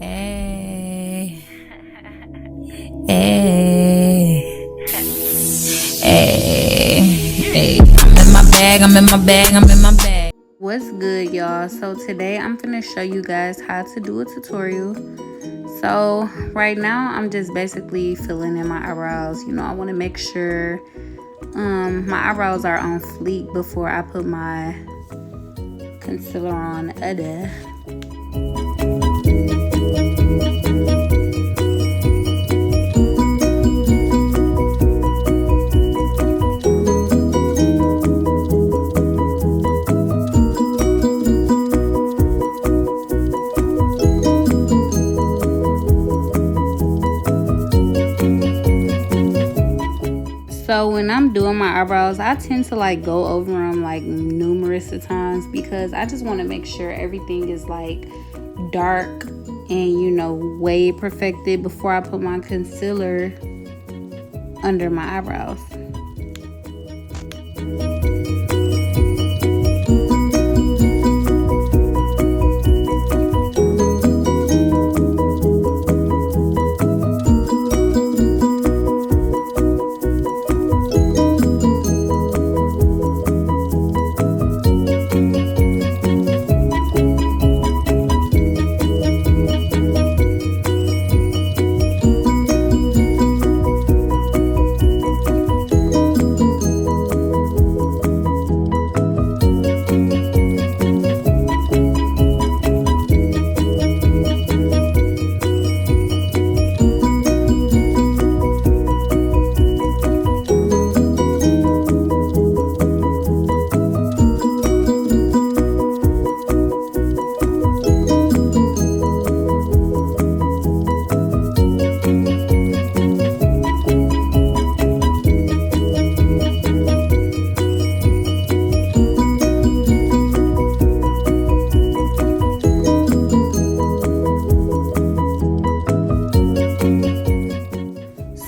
Hey, hey, hey, hey. I'm in my bag, I'm in my bag, I'm in my bag. What's good, y'all? So today I'm gonna show you guys how to do a tutorial. So right now I'm just basically filling in my eyebrows. You know, I want to make sure my eyebrows are on fleek before I put my concealer on other. So when I'm doing my eyebrows, I tend to like go over them like numerous of times because I just want to make sure everything is like dark and, you know, way perfected before I put my concealer under my eyebrows.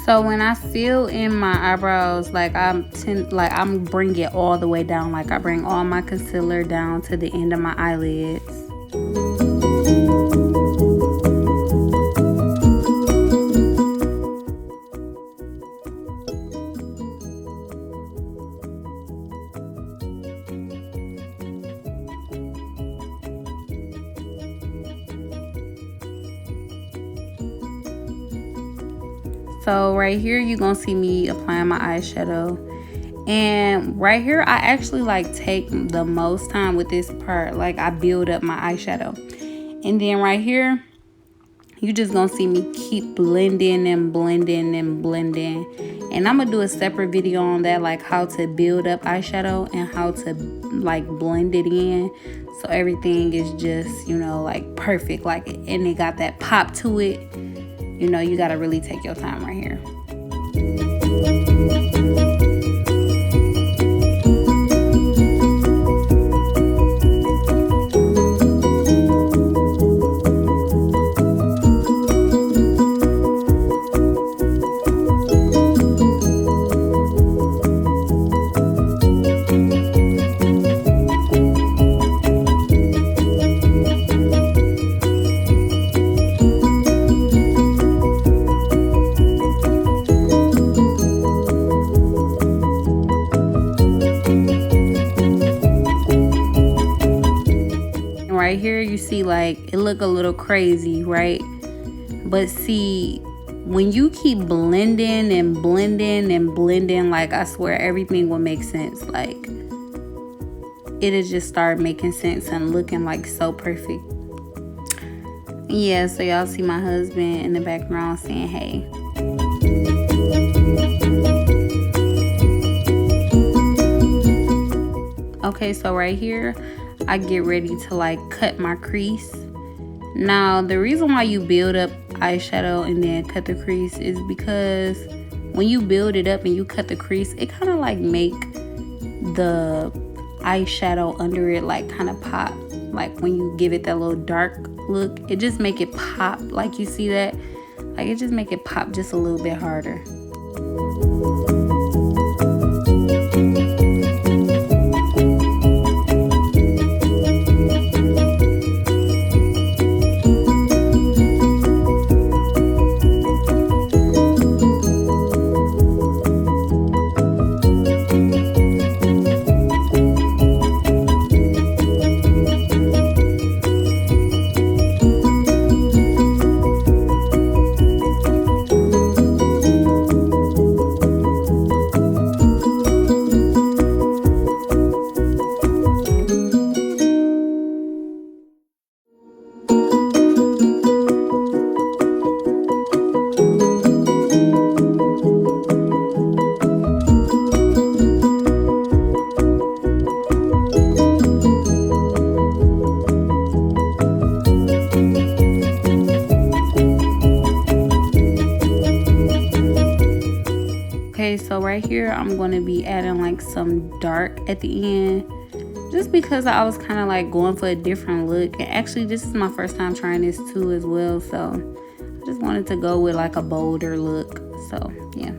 So when I fill in my eyebrows, like I'm bring it all the way down. Like I bring all my concealer down to the end of my eyelids. So right here, you're gonna see me applying my eyeshadow. And right here, I actually like take the most time with this part. Like I build up my eyeshadow. And then right here, you just gonna see me keep blending and blending and blending. And I'm gonna do a separate video on that, like how to build up eyeshadow and how to like blend it in. So everything is just, you know, like perfect. Like, and it got that pop to it. You know, you gotta really take your time right here. Right here you see like it look a little crazy, right? But see, when you keep blending and blending and blending, like I swear everything will make sense. Like it'll just start making sense and looking like so perfect. Yeah, so y'all see my husband in the background saying hey. Okay, so right here I get ready to like cut my crease. Now the reason why you build up eyeshadow and then cut the crease is because when you build it up and you cut the crease, it kind of like make the eyeshadow under it like kind of pop. Like when you give it that little dark look, it just make it pop. Like you see that, like it just make it pop just a little bit harder. so right here I'm going to be adding like some dark at the end, just because I was kind of like going for a different look. And actually this is my first time trying this too as well, so I just wanted to go with like a bolder look. So yeah.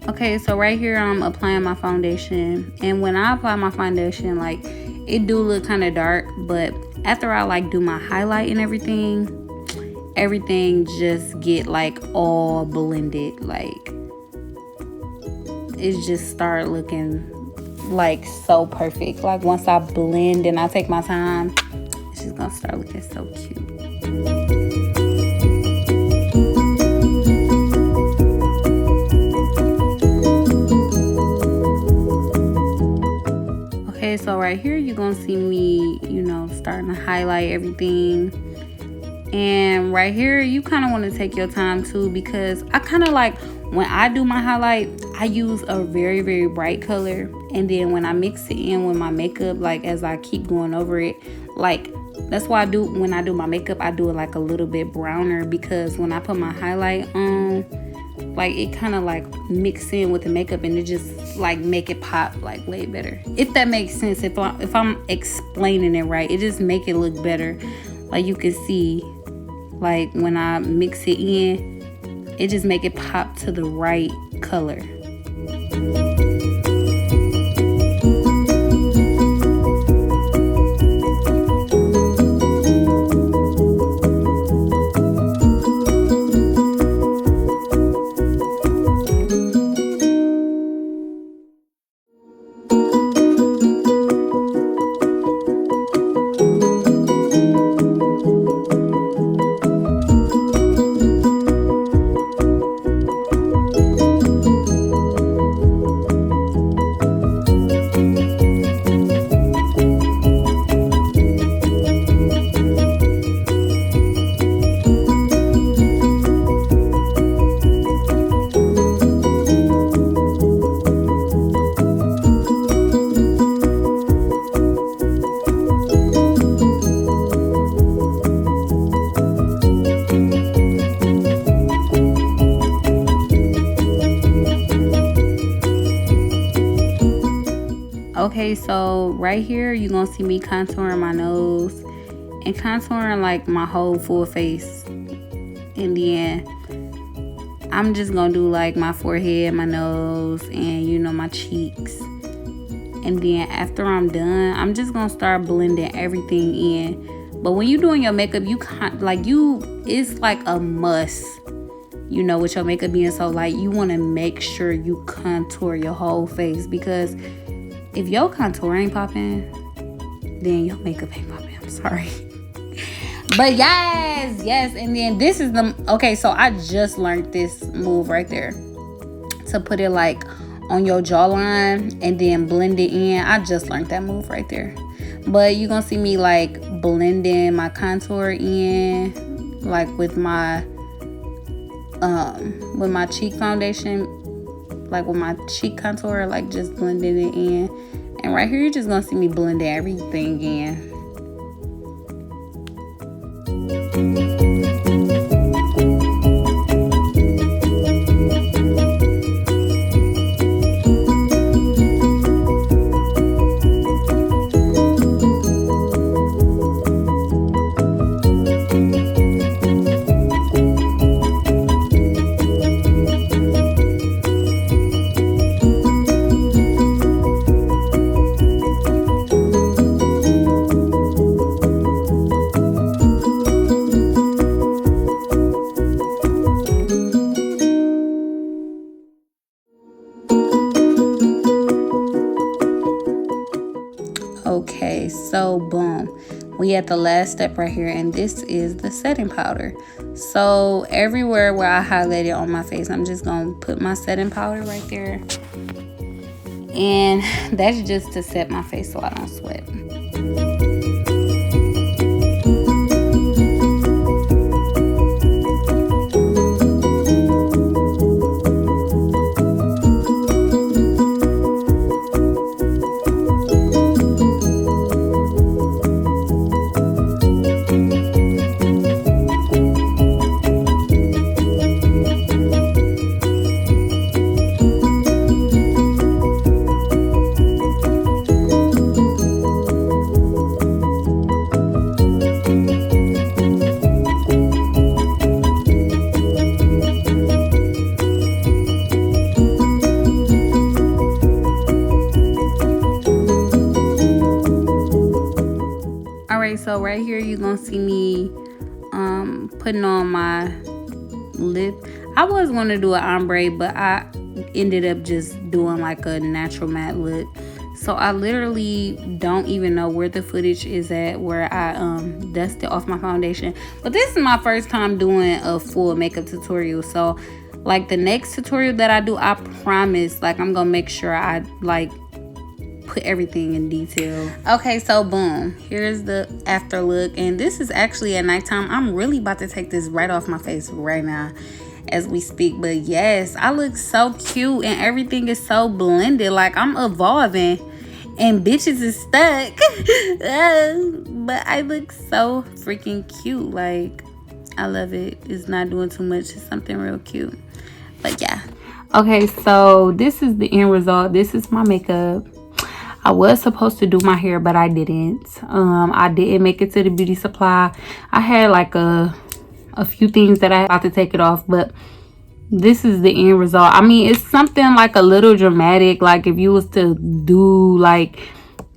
Okay, so right here I'm applying my foundation, and when I apply my foundation, like, it do look kind of dark, but after I like do my highlight and everything just get like all blended. Like, it just start looking like so perfect. Like, once I blend and I take my time, it's just gonna start looking so cute. Okay, so right here you're gonna see me, you know, starting to highlight everything. And right here you kind of want to take your time too, because I kind of like, when I do my highlight, I use a very, very bright color, and then when I mix it in with my makeup, like as I keep going over it, like that's why I do, when I do my makeup, I do it like a little bit browner, because when I put my highlight on, like it kind of like mix in with the makeup, and it just like make it pop like way better, if that makes sense. If I'm explaining it right, it just make it look better. Like, you can see, like when I mix it in, it just make it pop to the right color. Okay, so right here you're gonna see me contouring my nose and contouring like my whole full face, and then I'm just gonna do like my forehead, my nose, and you know, my cheeks. And then after I'm done, I'm just gonna start blending everything in. But when you're doing your makeup, it's like a must, you know, with your makeup being so light, you want to make sure you contour your whole face, because if your contour ain't popping, then your makeup ain't popping. I'm sorry. But yes, and then this is okay, so I just learned this move right there, to put it like on your jawline and then blend it in. I just learned that move right there. But you're gonna see me like blending my contour in, like with my cheek foundation, like with my cheek contour, like just blending it in. And right here you're just gonna see me blending everything in. Okay, so boom, we at the last step right here, and this is the setting powder. So everywhere where I highlighted on my face, I'm just gonna put my setting powder right there, and that's just to set my face so I don't sweat. so right here you're gonna see me putting on my lip. I was going to do an ombre, but I ended up just doing like a natural matte look. So I literally don't even know where the footage is at where I dusted off my foundation. But this is my first time doing a full makeup tutorial. So like the next tutorial that I do, I promise like I'm gonna make sure I like put everything in detail. Okay, so boom, here's the after look, and this is actually at nighttime. I'm really about to take this right off my face right now as we speak. But yes, I look so cute and everything is so blended. Like I'm evolving and bitches is stuck. But I look so freaking cute. Like I love it. It's not doing too much. It's something real cute. But yeah. Okay, so this is the end result. This is my makeup. I was supposed to do my hair, but I didn't. I didn't make it to the beauty supply. I had like a few things that I had to take it off, but this is the end result. I mean, it's something like a little dramatic. Like if you was to do like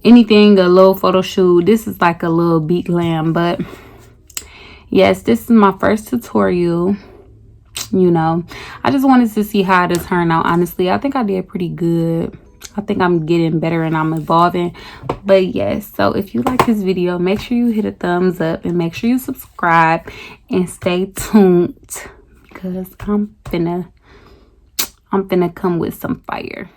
anything, a little photo shoot, this is like a little beat glam. But yes, this is my first tutorial. You know, I just wanted to see how it turned out. Honestly, I think I did pretty good. I think I'm getting better and I'm evolving. But yes, so if you like this video, make sure you hit a thumbs up and make sure you subscribe and stay tuned because I'm finna come with some fire.